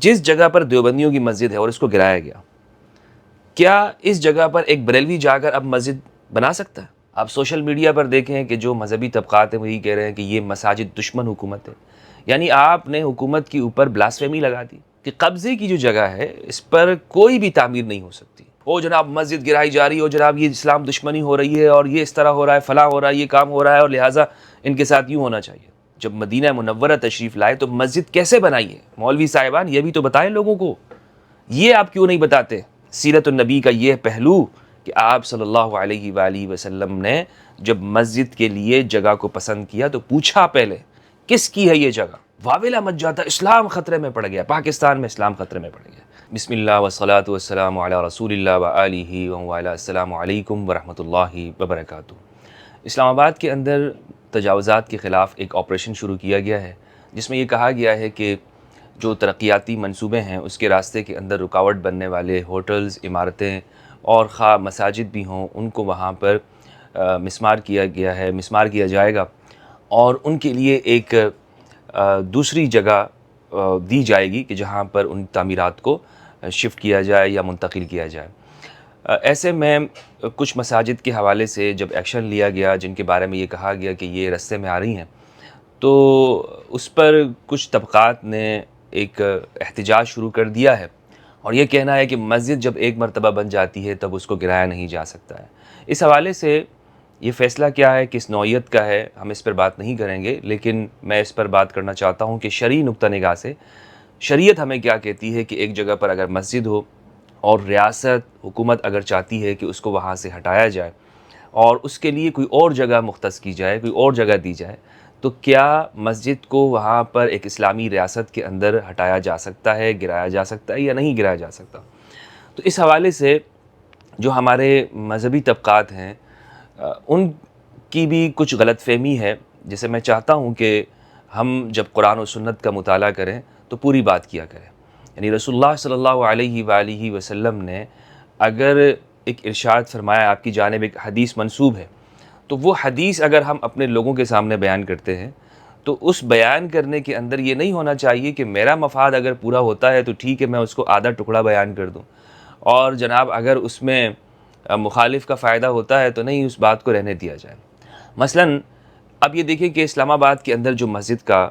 جس جگہ پر دیوبندیوں کی مسجد ہے اور اس کو گرایا گیا، کیا اس جگہ پر ایک بریلوی جا کر اب مسجد بنا سکتا ہے؟ آپ سوشل میڈیا پر دیکھیں کہ جو مذہبی طبقات ہیں وہی کہہ رہے ہیں کہ یہ مساجد دشمن حکومت ہے. یعنی آپ نے حکومت کے اوپر بلاسفیمی لگا دی کہ قبضے کی جو جگہ ہے اس پر کوئی بھی تعمیر نہیں ہو سکتی. او جناب مسجد گرائی جا رہی ہے، او جناب یہ اسلام دشمنی ہو رہی ہے اور یہ اس طرح ہو رہا ہے، فلاں ہو رہا ہے، یہ کام ہو رہا ہے اور لہٰذا ان کے ساتھ یوں ہونا چاہیے. جب مدینہ منورہ تشریف لائے تو مسجد کیسے بنائی ہے؟ مولوی صاحبان یہ بھی تو بتائیں لوگوں کو. یہ آپ کیوں نہیں بتاتے؟ سیرت النبی کا یہ پہلو کہ آپ صلی اللہ علیہ وآلہ وسلم نے جب مسجد کے لیے جگہ کو پسند کیا تو پوچھا پہلے کس کی ہے یہ جگہ. واویلا مت جاتا اسلام خطرے میں پڑ گیا، پاکستان میں اسلام خطرے میں پڑ گیا. بسم اللہ والصلاة والسلام علی رسول اللہ وآلہ وعلیہ. السلام علیکم ورحمۃ اللہ وبرکاتہ. اسلام آباد کے اندر تجاوزات کے خلاف ایک آپریشن شروع کیا گیا ہے جس میں یہ کہا گیا ہے کہ جو ترقیاتی منصوبے ہیں اس کے راستے کے اندر رکاوٹ بننے والے ہوٹلز، عمارتیں اور خواہ مساجد بھی ہوں ان کو وہاں پر مسمار کیا گیا ہے، مسمار کیا جائے گا اور ان کے لیے ایک دوسری جگہ دی جائے گی کہ جہاں پر ان تعمیرات کو شفٹ کیا جائے یا منتقل کیا جائے. ایسے میں کچھ مساجد کے حوالے سے جب ایکشن لیا گیا جن کے بارے میں یہ کہا گیا کہ یہ رستے میں آ رہی ہیں تو اس پر کچھ طبقات نے ایک احتجاج شروع کر دیا ہے اور یہ کہنا ہے کہ مسجد جب ایک مرتبہ بن جاتی ہے تب اس کو گرایا نہیں جا سکتا ہے. اس حوالے سے یہ فیصلہ کیا ہے، کس نوعیت کا ہے، ہم اس پر بات نہیں کریں گے، لیکن میں اس پر بات کرنا چاہتا ہوں کہ شرعی نقطہ نگاہ سے شریعت ہمیں کیا کہتی ہے کہ ایک جگہ پر اگر مسجد ہو اور ریاست حکومت اگر چاہتی ہے کہ اس کو وہاں سے ہٹایا جائے اور اس کے لیے کوئی اور جگہ مختص کی جائے، کوئی اور جگہ دی جائے، تو کیا مسجد کو وہاں پر ایک اسلامی ریاست کے اندر ہٹایا جا سکتا ہے، گرایا جا سکتا ہے یا نہیں گرایا جا سکتا؟ تو اس حوالے سے جو ہمارے مذہبی طبقات ہیں ان کی بھی کچھ غلط فہمی ہے جسے میں چاہتا ہوں کہ ہم جب قرآن و سنت کا مطالعہ کریں تو پوری بات کیا کریں. یعنی رسول اللہ صلی اللہ علیہ وآلہ وسلم نے اگر ایک ارشاد فرمایا، آپ کی جانب ایک حدیث منسوب ہے، تو وہ حدیث اگر ہم اپنے لوگوں کے سامنے بیان کرتے ہیں تو اس بیان کرنے کے اندر یہ نہیں ہونا چاہیے کہ میرا مفاد اگر پورا ہوتا ہے تو ٹھیک ہے میں اس کو آدھا ٹکڑا بیان کر دوں اور جناب اگر اس میں مخالف کا فائدہ ہوتا ہے تو نہیں اس بات کو رہنے دیا جائے. مثلاً اب یہ دیکھیں کہ اسلام آباد کے اندر جو مسجد کا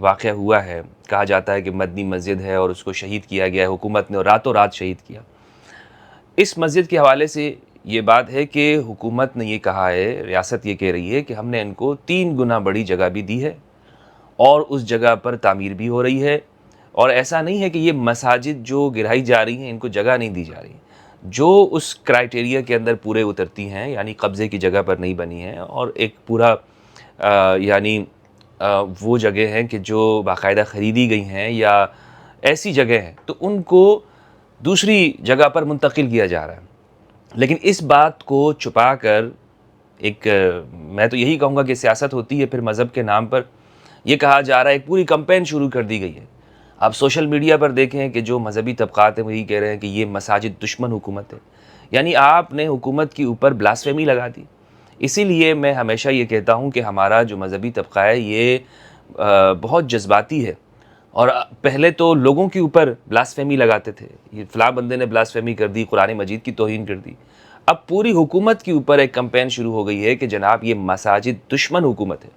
واقعہ ہوا ہے، کہا جاتا ہے کہ مدنی مسجد ہے اور اس کو شہید کیا گیا ہے حکومت نے اور راتوں رات شہید کیا. اس مسجد کے حوالے سے یہ بات ہے کہ حکومت نے یہ کہا ہے، ریاست یہ کہہ رہی ہے کہ ہم نے ان کو 3 گنا بڑی جگہ بھی دی ہے اور اس جگہ پر تعمیر بھی ہو رہی ہے. اور ایسا نہیں ہے کہ یہ مساجد جو گرائی جا رہی ہیں ان کو جگہ نہیں دی جا رہی، جو اس کرائٹیریا کے اندر پورے اترتی ہیں، یعنی قبضے کی جگہ پر نہیں بنی ہیں اور ایک پورا یعنی وہ جگہ ہیں کہ جو باقاعدہ خریدی گئی ہیں یا ایسی جگہ ہیں تو ان کو دوسری جگہ پر منتقل کیا جا رہا ہے. لیکن اس بات کو چھپا کر ایک میں تو یہی کہوں گا کہ سیاست ہوتی ہے پھر مذہب کے نام پر یہ کہا جا رہا ہے، ایک پوری کمپین شروع کر دی گئی ہے. آپ سوشل میڈیا پر دیکھیں کہ جو مذہبی طبقات ہیں وہی کہہ رہے ہیں کہ یہ مساجد دشمن حکومت ہے. یعنی آپ نے حکومت کے اوپر بلاسفیمی لگا دی. اسی لیے میں ہمیشہ یہ کہتا ہوں کہ ہمارا جو مذہبی طبقہ ہے یہ بہت جذباتی ہے اور پہلے تو لوگوں کے اوپر بلاسفیمی لگاتے تھے، یہ فلاں بندے نے بلاسفیمی کر دی، قرآن مجید کی توہین کر دی. اب پوری حکومت کے اوپر ایک کمپین شروع ہو گئی ہے کہ جناب یہ مساجد دشمن حکومت ہے،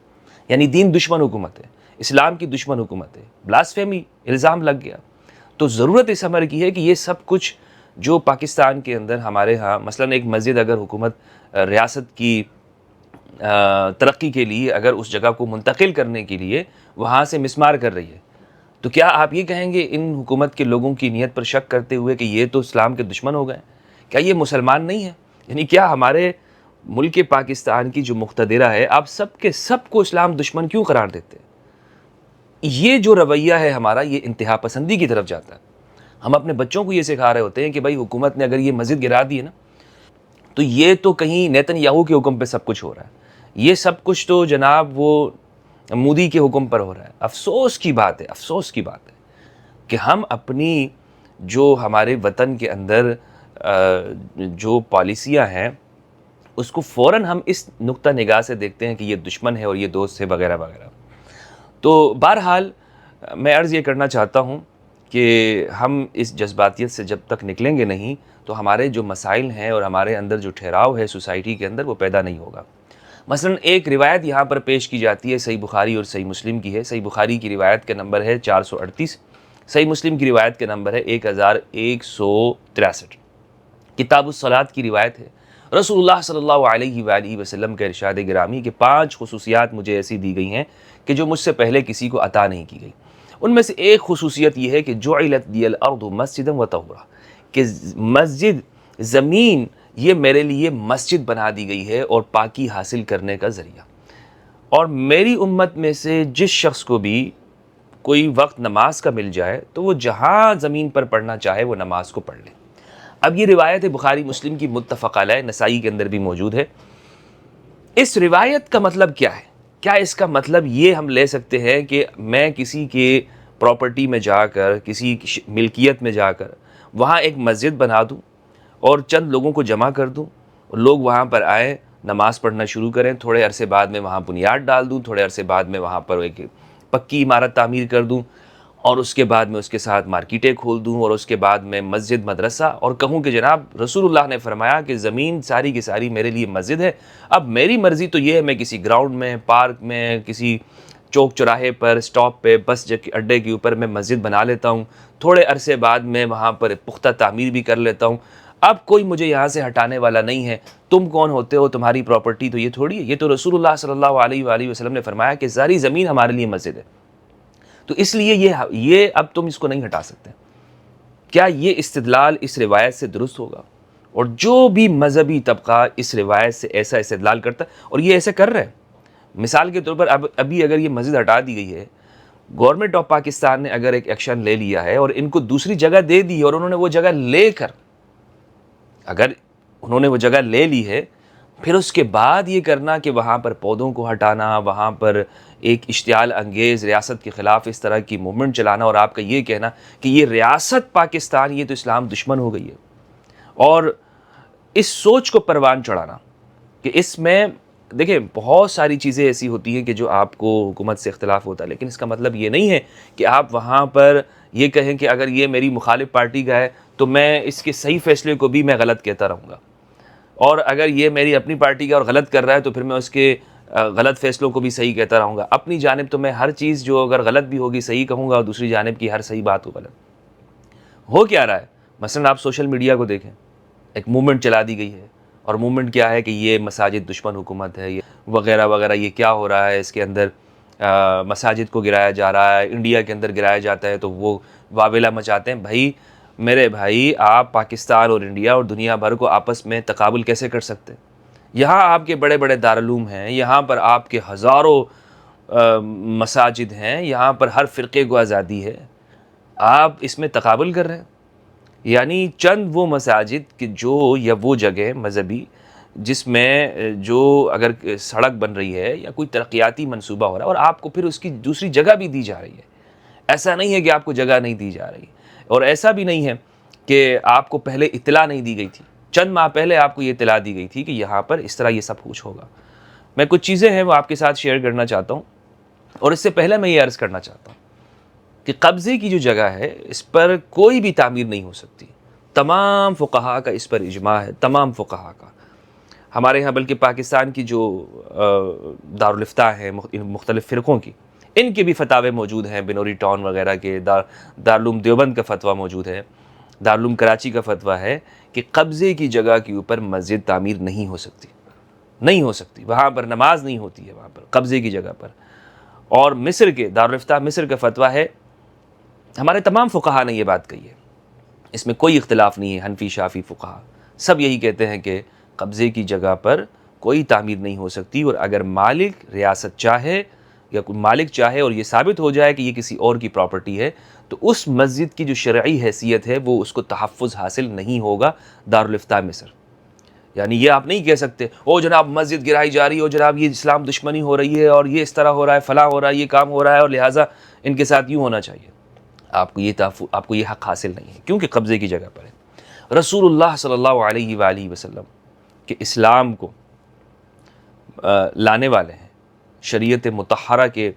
یعنی دین دشمن حکومت ہے، اسلام کی دشمن حکومت ہے. بلاسفیمی الزام لگ گیا. تو ضرورت اس امر کی ہے کہ یہ سب کچھ جو پاکستان کے اندر ہمارے ہاں مثلاً ایک مسجد اگر حکومت ریاست کی ترقی کے لیے اگر اس جگہ کو منتقل کرنے کے لیے وہاں سے مسمار کر رہی ہے تو کیا آپ یہ کہیں گے ان حکومت کے لوگوں کی نیت پر شک کرتے ہوئے کہ یہ تو اسلام کے دشمن ہو گئے؟ کیا یہ مسلمان نہیں ہیں؟ یعنی کیا ہمارے ملک پاکستان کی جو مقتدرہ ہے آپ سب کے سب کو اسلام دشمن کیوں قرار دیتے ہیں؟ یہ جو رویہ ہے ہمارا یہ انتہا پسندی کی طرف جاتا ہے. ہم اپنے بچوں کو یہ سکھا رہے ہوتے ہیں کہ بھائی حکومت نے اگر یہ مسجد گرا دی ہے نا تو یہ تو کہیں نیتن یاہو کے حکم پہ سب کچھ ہو رہا ہے، یہ سب کچھ تو جناب وہ مودی کے حکم پر ہو رہا ہے. افسوس کی بات ہے، افسوس کی بات ہے کہ ہم اپنی جو ہمارے وطن کے اندر جو پالیسیاں ہیں اس کو فوراً ہم اس نقطہ نگاہ سے دیکھتے ہیں کہ یہ دشمن ہے اور یہ دوست ہے وغیرہ وغیرہ. تو بہرحال میں عرض یہ کرنا چاہتا ہوں کہ ہم اس جذباتیت سے جب تک نکلیں گے نہیں تو ہمارے جو مسائل ہیں اور ہمارے اندر جو ٹھہراؤ ہے سوسائٹی کے اندر وہ پیدا نہیں ہوگا۔ مثلا ایک روایت یہاں پر پیش کی جاتی ہے، صحیح بخاری اور صحیح مسلم کی ہے۔ صحیح بخاری کی روایت کا نمبر ہے 438، صحیح مسلم کی روایت کا نمبر ہے 1163۔ کتاب الصلاۃ کی روایت ہے، رسول اللہ صلی اللہ علیہ وآلہ وسلم کا ارشاد گرامی کہ 5 خصوصیات مجھے ایسی دی گئی ہیں کہ جو مجھ سے پہلے کسی کو عطا نہیں کی گئی۔ ان میں سے ایک خصوصیت یہ ہے کہ جعلت لی الارض مسجدا وطہورا، کہ مسجد، زمین، یہ میرے لیے مسجد بنا دی گئی ہے اور پاکی حاصل کرنے کا ذریعہ۔ اور میری امت میں سے جس شخص کو بھی کوئی وقت نماز کا مل جائے تو وہ جہاں زمین پر پڑھنا چاہے وہ نماز کو پڑھ لے۔ اب یہ روایت بخاری مسلم کی متفق علیہ، نسائی کے اندر بھی موجود ہے۔ اس روایت کا مطلب کیا ہے؟ کیا اس کا مطلب یہ ہم لے سکتے ہیں کہ میں کسی کے پراپرٹی میں جا کر، کسی ملکیت میں جا کر وہاں ایک مسجد بنا دوں اور چند لوگوں کو جمع کر دوں، لوگ وہاں پر آئیں، نماز پڑھنا شروع کریں، تھوڑے عرصے بعد میں وہاں بنیاد ڈال دوں، تھوڑے عرصے بعد میں وہاں پر ایک پکی عمارت تعمیر کر دوں، اور اس کے بعد میں اس کے ساتھ مارکیٹیں کھول دوں، اور اس کے بعد میں مسجد، مدرسہ، اور کہوں کہ جناب رسول اللہ نے فرمایا کہ زمین ساری کی ساری میرے لیے مسجد ہے، اب میری مرضی تو یہ ہے میں کسی گراؤنڈ میں، پارک میں، کسی چوک چوراہے پر، اسٹاپ پہ، بس اڈے کے اوپر میں مسجد بنا لیتا ہوں، تھوڑے عرصے بعد میں وہاں پر پختہ تعمیر بھی کر لیتا ہوں، اب کوئی مجھے یہاں سے ہٹانے والا نہیں ہے، تم کون ہوتے ہو، تمہاری پراپرٹی تو یہ تھوڑی ہے، یہ تو رسول اللہ صلی اللہ علیہ وآلہ وسلم نے فرمایا کہ ساری زمین ہمارے لیے مسجد ہے، تو اس لیے یہ اب تم اس کو نہیں ہٹا سکتے۔ کیا یہ استدلال اس روایت سے درست ہوگا؟ اور جو بھی مذہبی طبقہ اس روایت سے ایسا استدلال کرتا ہے اور یہ ایسے کر رہے ہیں، مثال کے طور پر ابھی اگر یہ مسجد ہٹا دی گئی ہے، گورنمنٹ آف پاکستان نے اگر ایک ایکشن لے لیا ہے اور ان کو دوسری جگہ دے دی اور انہوں نے وہ جگہ لے کر، اگر انہوں نے وہ جگہ لے لی ہے، پھر اس کے بعد یہ کرنا کہ وہاں پر پودوں کو ہٹانا، وہاں پر ایک اشتعال انگیز ریاست کے خلاف اس طرح کی موومنٹ چلانا، اور آپ کا یہ کہنا کہ یہ ریاست پاکستان یہ تو اسلام دشمن ہو گئی ہے، اور اس سوچ کو پروان چڑھانا کہ اس میں دیکھیں بہت ساری چیزیں ایسی ہوتی ہیں کہ جو آپ کو حکومت سے اختلاف ہوتا ہے، لیکن اس کا مطلب یہ نہیں ہے کہ آپ وہاں پر یہ کہیں کہ اگر یہ میری مخالف پارٹی کا ہے تو میں اس کے صحیح فیصلے کو بھی میں غلط کہتا رہوں گا، اور اگر یہ میری اپنی پارٹی کا اور غلط کر رہا ہے تو پھر میں اس کے غلط فیصلوں کو بھی صحیح کہتا رہوں گا۔ اپنی جانب تو میں ہر چیز جو اگر غلط بھی ہوگی صحیح کہوں گا، اور دوسری جانب کی ہر صحیح بات کو غلط۔ ہو کیا رہا ہے؟ مثلا آپ سوشل میڈیا کو دیکھیں، ایک موومنٹ چلا دی گئی ہے، اور موومنٹ کیا ہے کہ یہ مساجد دشمن حکومت ہے، یہ وغیرہ وغیرہ، یہ کیا ہو رہا ہے، اس کے اندر مساجد کو گرایا جا رہا ہے، انڈیا کے اندر گرایا جاتا ہے تو وہ واویلا مچاتے ہیں۔ بھائی میرے بھائی، آپ پاکستان اور انڈیا اور دنیا بھر کو آپس میں تقابل کیسے کر سکتے ہیں؟ یہاں آپ کے بڑے بڑے دارالعلوم ہیں، یہاں پر آپ کے ہزاروں مساجد ہیں، یہاں پر ہر فرقے کو آزادی ہے، آپ اس میں تقابل کر رہے ہیں۔ یعنی چند وہ مساجد کہ جو یا وہ جگہ مذہبی جس میں جو اگر سڑک بن رہی ہے یا کوئی ترقیاتی منصوبہ ہو رہا ہے اور آپ کو پھر اس کی دوسری جگہ بھی دی جا رہی ہے، ایسا نہیں ہے کہ آپ کو جگہ نہیں دی جا رہی، اور ایسا بھی نہیں ہے کہ آپ کو پہلے اطلاع نہیں دی گئی تھی، چند ماہ پہلے آپ کو یہ اطلاع دی گئی تھی کہ یہاں پر اس طرح یہ سب کچھ ہوگا۔ میں کچھ چیزیں ہیں وہ آپ کے ساتھ شیئر کرنا چاہتا ہوں، اور اس سے پہلے میں یہ عرض کرنا چاہتا ہوں کہ قبضے کی جو جگہ ہے اس پر کوئی بھی تعمیر نہیں ہو سکتی، تمام فقہا کا اس پر اجماع ہے، تمام فقہا کا۔ ہمارے ہاں بلکہ پاکستان کی جو دارالفتاء ہیں مختلف فرقوں کی، ان کے بھی فتاوے موجود ہیں، بنوری ٹاؤن وغیرہ کے، دارالعلوم دیوبند کا فتویٰ موجود ہے، دارالعلوم کراچی کا فتویٰ ہے کہ قبضے کی جگہ کے اوپر مسجد تعمیر نہیں ہو سکتی، نہیں ہو سکتی، وہاں پر نماز نہیں ہوتی ہے، وہاں پر قبضے کی جگہ پر۔ اور مصر کے دارالفتاء مصر کا فتویٰ ہے، ہمارے تمام فقہا نے یہ بات کہی ہے، اس میں کوئی اختلاف نہیں ہے، حنفی شافی فقہا سب یہی کہتے ہیں کہ قبضے کی جگہ پر کوئی تعمیر نہیں ہو سکتی، اور اگر مالک ریاست چاہے یا کوئی مالک چاہے اور یہ ثابت ہو جائے کہ یہ کسی اور کی پراپرٹی ہے تو اس مسجد کی جو شرعی حیثیت ہے وہ اس کو تحفظ حاصل نہیں ہوگا دارالفتاء مصر۔ یعنی یہ آپ نہیں کہہ سکتے او جناب مسجد گرائی جا رہی ہے، او جناب یہ اسلام دشمنی ہو رہی ہے اور یہ اس طرح ہو رہا ہے، فلاں ہو رہا ہے، یہ کام ہو رہا ہے اور لہٰذا ان کے ساتھ یوں ہونا چاہیے۔ آپ کو یہ حق حاصل نہیں ہے، کیونکہ قبضے کی جگہ پر ہے۔ رسول اللہ صلی اللہ علیہ وآلہ وسلم کہ اسلام کو لانے والے ہیں، شریعت مطہرہ کے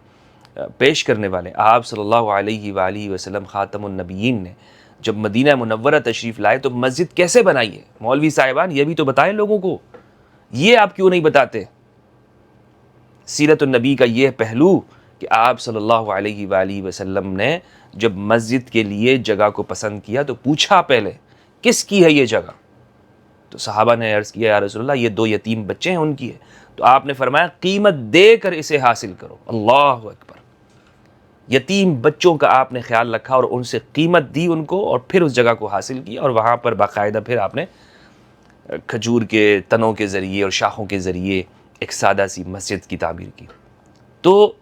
پیش کرنے والے آپ صلی اللہ علیہ وآلہ وسلم خاتم النبیین نے جب مدینہ منورہ تشریف لائے تو مسجد کیسے بنائی ہے؟ مولوی صاحبان یہ بھی تو بتائیں لوگوں کو، یہ آپ کیوں نہیں بتاتے؟ سیرت النبی کا یہ پہلو کہ آپ صلی اللہ علیہ وآلہ وسلم نے جب مسجد کے لیے جگہ کو پسند کیا تو پوچھا پہلے کس کی ہے یہ جگہ؟ تو صحابہ نے عرض کیا یا رسول اللہ یہ 2 یتیم بچے ہیں ان کی ہے، تو آپ نے فرمایا قیمت دے کر اسے حاصل کرو۔ اللہ اکبر، یتیم بچوں کا آپ نے خیال رکھا اور ان سے قیمت دی ان کو، اور پھر اس جگہ کو حاصل کی، اور وہاں پر باقاعدہ پھر آپ نے کھجور کے تنوں کے ذریعے اور شاخوں کے ذریعے ایک سادہ سی مسجد کی تعمیر کی۔ تو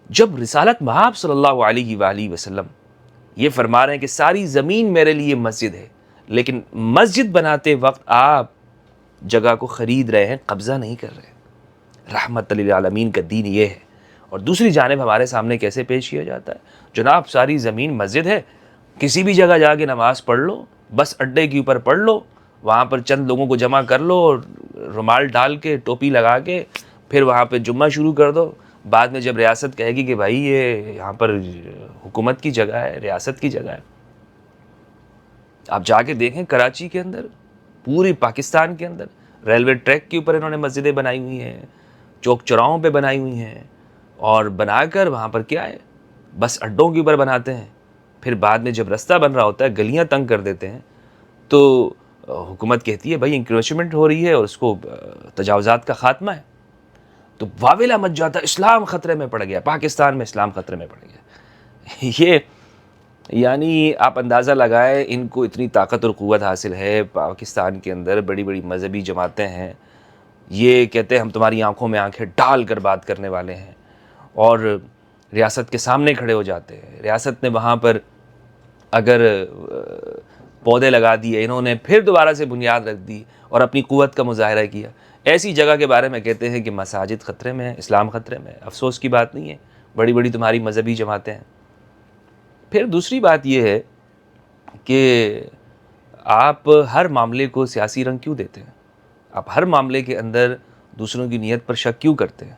جب رسالت مآب صلی اللہ علیہ وآلہ وسلم یہ فرما رہے ہیں کہ ساری زمین میرے لیے مسجد ہے، لیکن مسجد بناتے وقت آپ جگہ کو خرید رہے ہیں، قبضہ نہیں کر رہے۔ رحمت للعالمین کا دین یہ ہے۔ اور دوسری جانب ہمارے سامنے کیسے پیش کیا جاتا ہے؟ جناب ساری زمین مسجد ہے، کسی بھی جگہ جا کے نماز پڑھ لو، بس اڈے کے اوپر پڑھ لو، وہاں پر چند لوگوں کو جمع کر لو اور رومال ڈال کے ٹوپی لگا کے پھر وہاں پہ جمعہ شروع کر دو۔ بعد میں جب ریاست کہے گی کہ بھائی یہ یہاں پر حکومت کی جگہ ہے، ریاست کی جگہ ہے، آپ جا کے دیکھیں کراچی کے اندر، پوری پاکستان کے اندر ریلوے ٹریک کے اوپر انہوں نے مسجدیں بنائی ہوئی ہیں، چوک چوراہوں پہ بنائی ہوئی ہیں، اور بنا کر وہاں پر کیا ہے بس اڈوں کے اوپر بناتے ہیں۔ پھر بعد میں جب رستہ بن رہا ہوتا ہے گلیاں تنگ کر دیتے ہیں تو حکومت کہتی ہے بھائی انکروچمنٹ ہو رہی ہے اور اس کو تجاوزات کا خاتمہ ہے، تو واویلا مچ جاتا، اسلام خطرے میں پڑ گیا، پاکستان میں اسلام خطرے میں پڑ گیا۔ یہ یعنی آپ اندازہ لگائیں ان کو اتنی طاقت اور قوت حاصل ہے، پاکستان کے اندر بڑی بڑی مذہبی جماعتیں ہیں، یہ کہتے ہیں ہم تمہاری آنکھوں میں آنکھیں ڈال کر بات کرنے والے ہیں، اور ریاست کے سامنے کھڑے ہو جاتے ہیں۔ ریاست نے وہاں پر اگر پودے لگا دیے، انہوں نے پھر دوبارہ سے بنیاد رکھ دی اور اپنی قوت کا مظاہرہ کیا۔ ایسی جگہ کے بارے میں کہتے ہیں کہ مساجد خطرے میں ہے، اسلام خطرے میں ہے۔ افسوس کی بات نہیں ہے، بڑی بڑی تمہاری مذہبی جماعتیں ہیں۔ پھر دوسری بات یہ ہے کہ آپ ہر معاملے کو سیاسی رنگ کیوں دیتے ہیں؟ آپ ہر معاملے کے اندر دوسروں کی نیت پر شک کیوں کرتے ہیں؟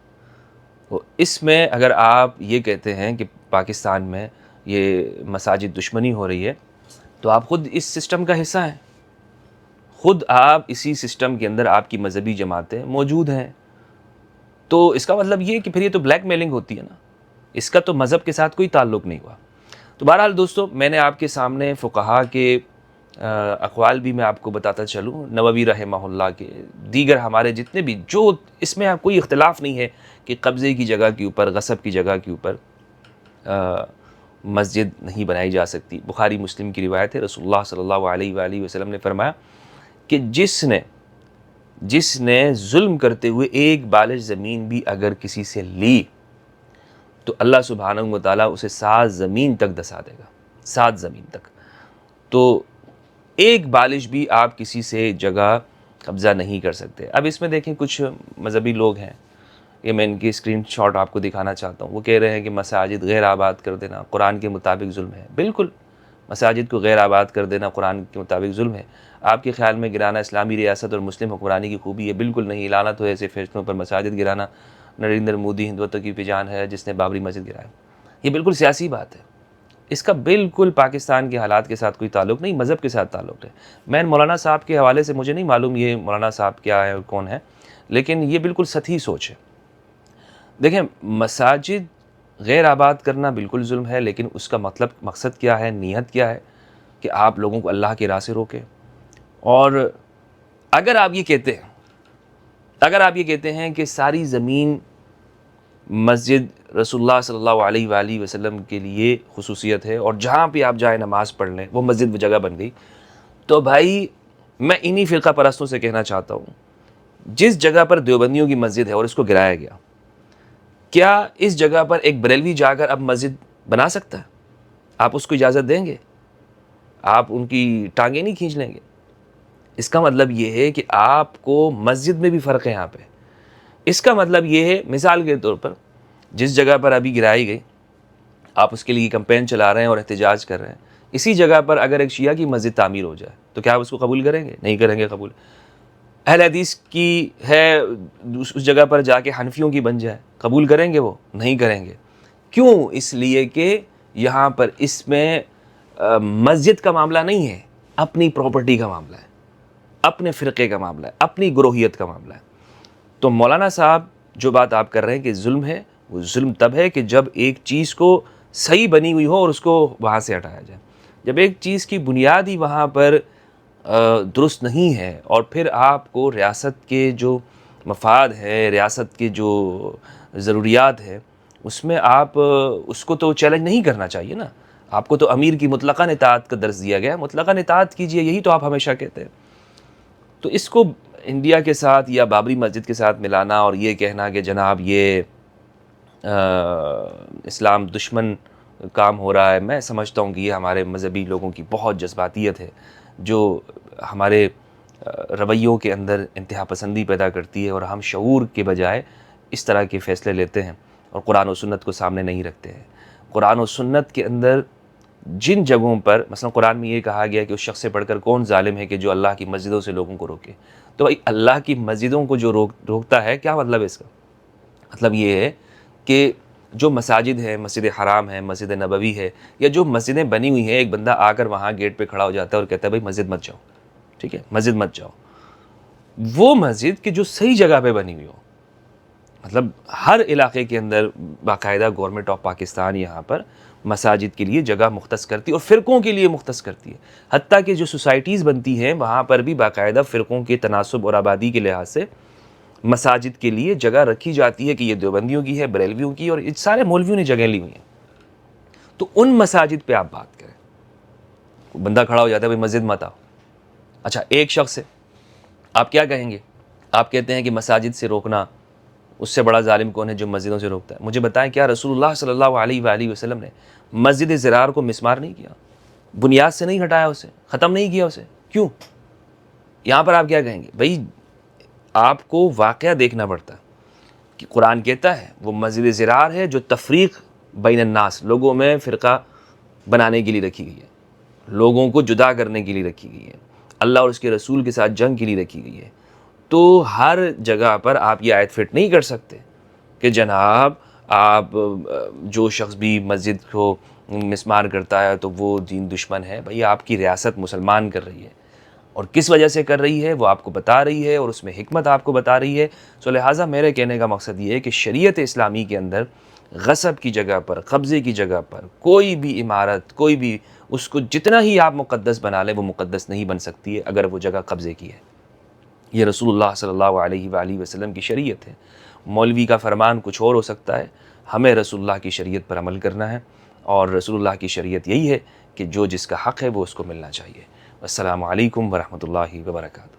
تو اس میں اگر آپ یہ کہتے ہیں کہ پاکستان میں یہ مساجد دشمنی ہو رہی ہے تو آپ خود اس سسٹم کا حصہ ہیں، خود آپ اسی سسٹم کے اندر آپ کی مذہبی جماعتیں موجود ہیں، تو اس کا مطلب یہ کہ پھر یہ تو بلیک میلنگ ہوتی ہے نا، اس کا تو مذہب کے ساتھ کوئی تعلق نہیں ہوا۔ تو بہرحال دوستو، میں نے آپ کے سامنے فقہا کے اقوال بھی میں آپ کو بتاتا چلوں، نووی رحمہ اللہ کے، دیگر ہمارے جتنے بھی، جو اس میں کوئی اختلاف نہیں ہے کہ قبضے کی جگہ کے اوپر، غصب کی جگہ کے اوپر مسجد نہیں بنائی جا سکتی۔ بخاری مسلم کی روایت ہے، رسول اللہ صلی اللہ علیہ وآلہ وسلم نے فرمایا کہ جس نے ظلم کرتے ہوئے ایک بالش زمین بھی اگر کسی سے لی تو اللہ سبحانہ و تعالیٰ اسے 7 زمین تک دسا دے گا، 7 زمین تک۔ تو ایک بالش بھی آپ کسی سے جگہ قبضہ نہیں کر سکتے۔ اب اس میں دیکھیں کچھ مذہبی لوگ ہیں، یہ میں ان کی اسکرین شاٹ آپ کو دکھانا چاہتا ہوں، وہ کہہ رہے ہیں کہ مساجد غیر آباد کر دینا قرآن کے مطابق ظلم ہے۔ بالکل، مساجد کو غیر آباد کر دینا قرآن کے مطابق ظلم ہے۔ آپ کے خیال میں گرانا اسلامی ریاست اور مسلم حکمرانی کی خوبی ہے؟ بالکل نہیں، لعنت ہو ایسے فیصلوں پر۔ مساجد گرانا نریندر مودی ہندوتو کی پہچان ہے جس نے بابری مسجد گرایا۔ یہ بالکل سیاسی بات ہے، اس کا بالکل پاکستان کے حالات کے ساتھ کوئی تعلق نہیں، مذہب کے ساتھ تعلق ہے۔ میں مولانا صاحب کے حوالے سے مجھے نہیں معلوم یہ مولانا صاحب کیا ہے اور کون ہے، لیکن یہ بالکل سطحی سوچ ہے۔ دیکھیں، مساجد غیر آباد کرنا بالکل ظلم ہے، لیکن اس کا مقصد کیا ہے، نیت کیا ہے کہ آپ لوگوں کو اللہ کے راہ سے روکیں۔ اور اگر آپ یہ کہتے ہیں کہ ساری زمین مسجد رسول اللہ صلی اللہ علیہ وآلہ وسلم کے لیے خصوصیت ہے اور جہاں پہ آپ جائیں نماز پڑھ لیں وہ مسجد و جگہ بن گئی، تو بھائی میں انہی فرقہ پرستوں سے کہنا چاہتا ہوں، جس جگہ پر دیوبندیوں کی مسجد ہے اور اس کو گرایا گیا، کیا اس جگہ پر ایک بریلوی جا کر اب مسجد بنا سکتا ہے؟ آپ اس کو اجازت دیں گے؟ آپ ان کی ٹانگیں نہیں کھینچ لیں گے؟ اس کا مطلب یہ ہے کہ آپ کو مسجد میں بھی فرق ہے یہاں پہ۔ اس کا مطلب یہ ہے، مثال کے طور پر جس جگہ پر ابھی گرائی گئی، آپ اس کے لیے کمپین چلا رہے ہیں اور احتجاج کر رہے ہیں، اسی جگہ پر اگر ایک شیعہ کی مسجد تعمیر ہو جائے تو کیا آپ اس کو قبول کریں گے؟ نہیں کریں گے قبول۔ اہل حدیث کی ہے، اس جگہ پر جا کے حنفیوں کی بن جائے، قبول کریں گے؟ وہ نہیں کریں گے۔ کیوں؟ اس لیے کہ یہاں پر اس میں مسجد کا معاملہ نہیں ہے، اپنی پراپرٹی کا معاملہ ہے، اپنے فرقے کا معاملہ ہے، اپنی گروہیت کا معاملہ ہے۔ تو مولانا صاحب جو بات آپ کر رہے ہیں کہ ظلم ہے، وہ ظلم تب ہے کہ جب ایک چیز کو صحیح بنی ہوئی ہو اور اس کو وہاں سے ہٹایا جائے۔ جب ایک چیز کی بنیاد ہی وہاں پر درست نہیں ہے اور پھر آپ کو ریاست کے جو مفاد ہے، ریاست کے جو ضروریات ہے، اس میں آپ اس کو تو چیلنج نہیں کرنا چاہیے نا۔ آپ کو تو امیر کی مطلقاً اطاعت کا درس دیا گیا، مطلقاً اطاعت کیجئے، یہی تو آپ ہمیشہ کہتے ہیں۔ تو اس کو انڈیا کے ساتھ یا بابری مسجد کے ساتھ ملانا اور یہ کہنا کہ جناب یہ اسلام دشمن کام ہو رہا ہے، میں سمجھتا ہوں کہ یہ ہمارے مذہبی لوگوں کی بہت جذباتیت ہے جو ہمارے رویوں کے اندر انتہا پسندی پیدا کرتی ہے، اور ہم شعور کے بجائے اس طرح کے فیصلے لیتے ہیں اور قرآن و سنت کو سامنے نہیں رکھتے ہیں۔ قرآن و سنت کے اندر جن جگہوں پر مثلا قرآن میں یہ کہا گیا کہ اس شخص سے پڑھ کر کون ظالم ہے کہ جو اللہ کی مسجدوں سے لوگوں کو روکے، تو بھائی اللہ کی مسجدوں کو جو روکتا ہے، کیا مطلب ہے اس کا؟ مطلب یہ ہے کہ جو مساجد ہے، مسجد حرام ہے، مسجد نبوی ہے، یا جو مسجدیں بنی ہوئی ہیں، ایک بندہ آ کر وہاں گیٹ پہ کھڑا ہو جاتا ہے اور کہتا ہے بھائی مسجد مت جاؤ، ٹھیک ہے، مسجد مت جاؤ۔ وہ مسجد کہ جو صحیح جگہ پہ بنی ہوئی ہو، مطلب ہر علاقے کے اندر باقاعدہ گورنمنٹ آف پاکستان یہاں پر مساجد کے لیے جگہ مختص کرتی ہے اور فرقوں کے لیے مختص کرتی ہے، حتیٰ کہ جو سوسائٹیز بنتی ہیں وہاں پر بھی باقاعدہ فرقوں کے تناسب اور آبادی کے لحاظ سے مساجد کے لیے جگہ رکھی جاتی ہے کہ یہ دیوبندیوں کی ہے، بریلویوں کی، اور سارے مولویوں نے جگہ لی ہوئی ہیں۔ تو ان مساجد پہ آپ بات کریں، بندہ کھڑا ہو جاتا ہے بھائی مسجد مت آؤ۔ اچھا، ایک شخص ہے، آپ کیا کہیں گے؟ آپ کہتے ہیں کہ مساجد سے روکنا، اس سے بڑا ظالم کون ہے جو مسجدوں سے روکتا ہے؟ مجھے بتائیں، کیا رسول اللہ صلی اللہ علیہ وآلہ وسلم نے مسجد زرار کو مسمار نہیں کیا؟ بنیاد سے نہیں ہٹایا، اسے ختم نہیں کیا اسے؟ کیوں؟ یہاں پر آپ کیا کہیں گے؟ بھائی آپ کو واقعہ دیکھنا پڑتا ہے کہ قرآن کہتا ہے وہ مسجد زرار ہے جو تفریق بین الناس، لوگوں میں فرقہ بنانے کے لیے رکھی گئی ہے، لوگوں کو جدا کرنے کے لیے رکھی گئی ہے، اللہ اور اس کے رسول کے ساتھ جنگ کے لیے رکھی گئی ہے۔ تو ہر جگہ پر آپ یہ آیت فٹ نہیں کر سکتے کہ جناب آپ جو شخص بھی مسجد کو مسمار کرتا ہے تو وہ دین دشمن ہے۔ بھئی آپ کی ریاست مسلمان کر رہی ہے، اور کس وجہ سے کر رہی ہے وہ آپ کو بتا رہی ہے، اور اس میں حکمت آپ کو بتا رہی ہے۔ سو لہٰذا میرے کہنے کا مقصد یہ ہے کہ شریعت اسلامی کے اندر غصب کی جگہ پر، قبضے کی جگہ پر کوئی بھی عمارت، کوئی بھی، اس کو جتنا ہی آپ مقدس بنا لیں، وہ مقدس نہیں بن سکتی ہے اگر وہ جگہ قبضے کی ہے۔ یہ رسول اللہ صلی اللہ علیہ وآلہ وسلم کی شریعت ہے۔ مولوی کا فرمان کچھ اور ہو سکتا ہے، ہمیں رسول اللہ کی شریعت پر عمل کرنا ہے، اور رسول اللہ کی شریعت یہی ہے کہ جو جس کا حق ہے وہ اس کو ملنا چاہیے۔ السلام علیکم ورحمۃ اللہ وبرکاتہ۔